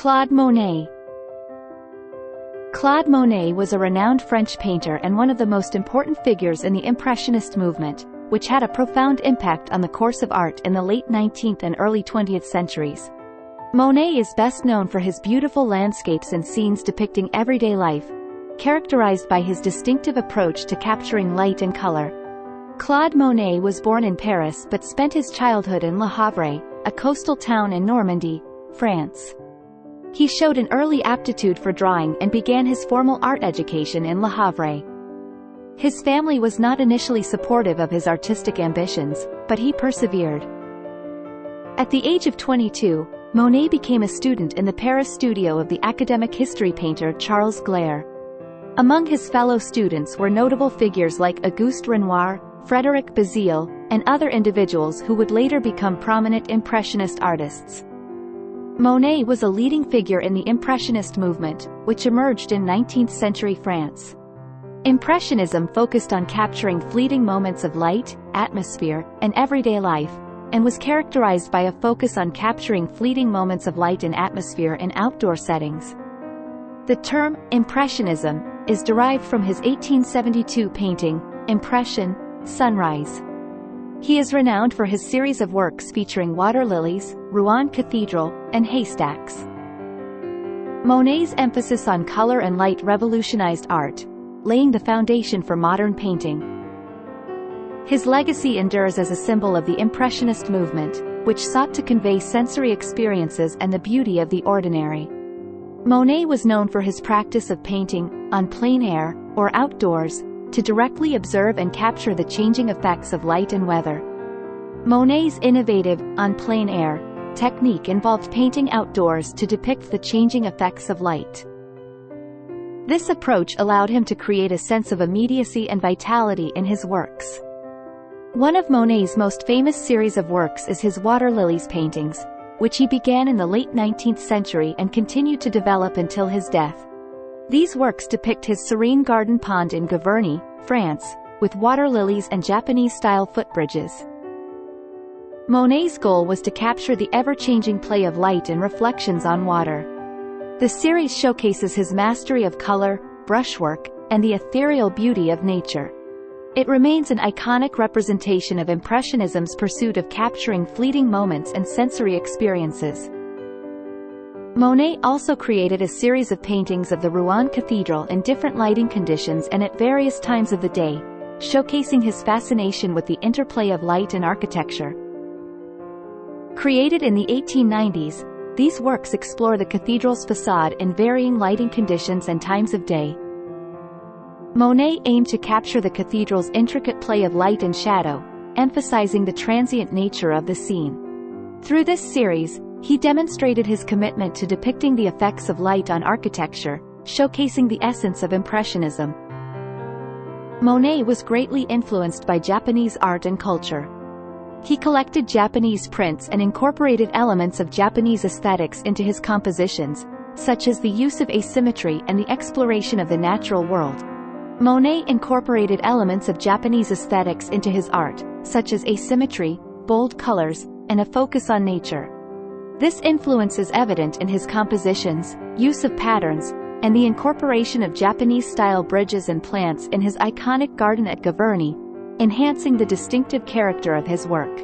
Claude Monet. Claude Monet was a renowned French painter and one of the most important figures in the Impressionist movement, which had a profound impact on the course of art in the late 19th and early 20th centuries. Monet is best known for his beautiful landscapes and scenes depicting everyday life, characterized by his distinctive approach to capturing light and color. Claude Monet was born in Paris but spent his childhood in Le Havre, a coastal town in Normandy, France. He showed an early aptitude for drawing and began his formal art education in Le Havre. His family was not initially supportive of his artistic ambitions, but he persevered. At the age of 22, Monet became a student in the Paris studio of the academic history painter Charles Gleyre. Among his fellow students were notable figures like Auguste Renoir, Frédéric Bazille, and other individuals who would later become prominent Impressionist artists. Monet was a leading figure in the Impressionist movement, which emerged in 19th-century France. Impressionism focused on capturing fleeting moments of light, atmosphere, and everyday life, and was characterized by a focus on capturing fleeting moments of light and atmosphere in outdoor settings. The term, Impressionism, is derived from his 1872 painting, Impression, Sunrise. He is renowned for his series of works featuring water lilies, Rouen Cathedral, and haystacks. Monet's emphasis on color and light revolutionized art, laying the foundation for modern painting. His legacy endures as a symbol of the Impressionist movement, which sought to convey sensory experiences and the beauty of the ordinary. Monet was known for his practice of painting, on plein air, or outdoors, to directly observe and capture the changing effects of light and weather. Monet's innovative, on plein air, technique involved painting outdoors to depict the changing effects of light. This approach allowed him to create a sense of immediacy and vitality in his works. One of Monet's most famous series of works is his water lilies paintings, which he began in the late 19th century and continued to develop until his death. These works depict his serene garden pond in Giverny, France, with water lilies and Japanese-style footbridges. Monet's goal was to capture the ever-changing play of light and reflections on water. The series showcases his mastery of color, brushwork, and the ethereal beauty of nature. It remains an iconic representation of Impressionism's pursuit of capturing fleeting moments and sensory experiences. Monet also created a series of paintings of the Rouen Cathedral in different lighting conditions and at various times of the day, showcasing his fascination with the interplay of light and architecture. Created in the 1890s, these works explore the cathedral's facade in varying lighting conditions and times of day. Monet aimed to capture the cathedral's intricate play of light and shadow, emphasizing the transient nature of the scene. Through this series, he demonstrated his commitment to depicting the effects of light on architecture, showcasing the essence of Impressionism. Monet was greatly influenced by Japanese art and culture. He collected Japanese prints and incorporated elements of Japanese aesthetics into his compositions, such as the use of asymmetry and the exploration of the natural world. Monet incorporated elements of Japanese aesthetics into his art, such as asymmetry, bold colors, and a focus on nature. This influence is evident in his compositions, use of patterns, and the incorporation of Japanese-style bridges and plants in his iconic garden at Giverny, enhancing the distinctive character of his work.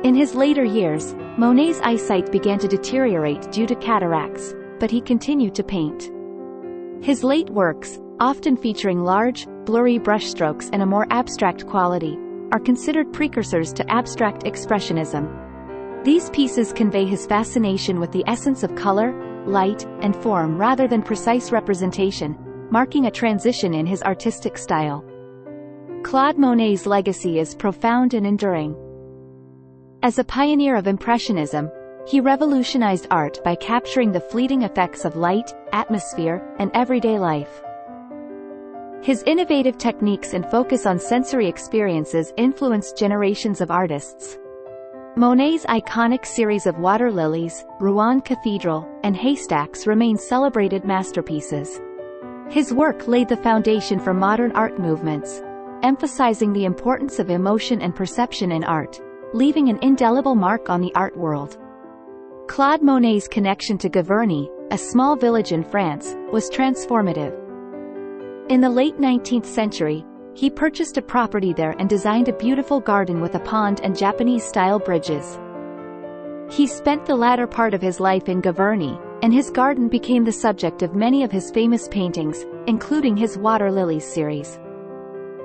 In his later years, Monet's eyesight began to deteriorate due to cataracts, but he continued to paint. His late works, often featuring large, blurry brushstrokes and a more abstract quality, are considered precursors to abstract expressionism. These pieces convey his fascination with the essence of color, light, and form rather than precise representation, marking a transition in his artistic style. Claude Monet's legacy is profound and enduring. As a pioneer of Impressionism, he revolutionized art by capturing the fleeting effects of light, atmosphere, and everyday life. His innovative techniques and focus on sensory experiences influenced generations of artists. Monet's iconic series of water lilies, Rouen Cathedral, and haystacks remain celebrated masterpieces. His work laid the foundation for modern art movements, emphasizing the importance of emotion and perception in art, leaving an indelible mark on the art world. Claude Monet's connection to Gavarnie, a small village in France, was transformative. In the late 19th century, he purchased a property there and designed a beautiful garden with a pond and Japanese-style bridges. He spent the latter part of his life in Gavarnie, and his garden became the subject of many of his famous paintings, including his Water Lilies series.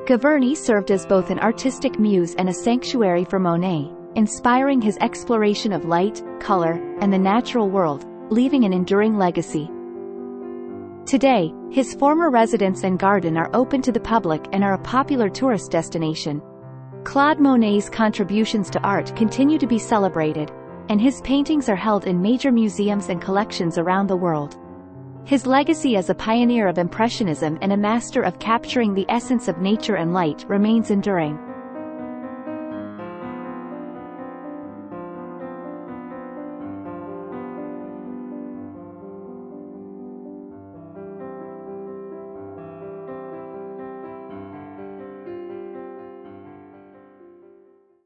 Gavarnie served as both an artistic muse and a sanctuary for Monet, inspiring his exploration of light, color, and the natural world, leaving an enduring legacy. Today, his former residence and garden are open to the public and are a popular tourist destination. Claude Monet's contributions to art continue to be celebrated, and his paintings are held in major museums and collections around the world. His legacy as a pioneer of Impressionism and a master of capturing the essence of nature and light remains enduring.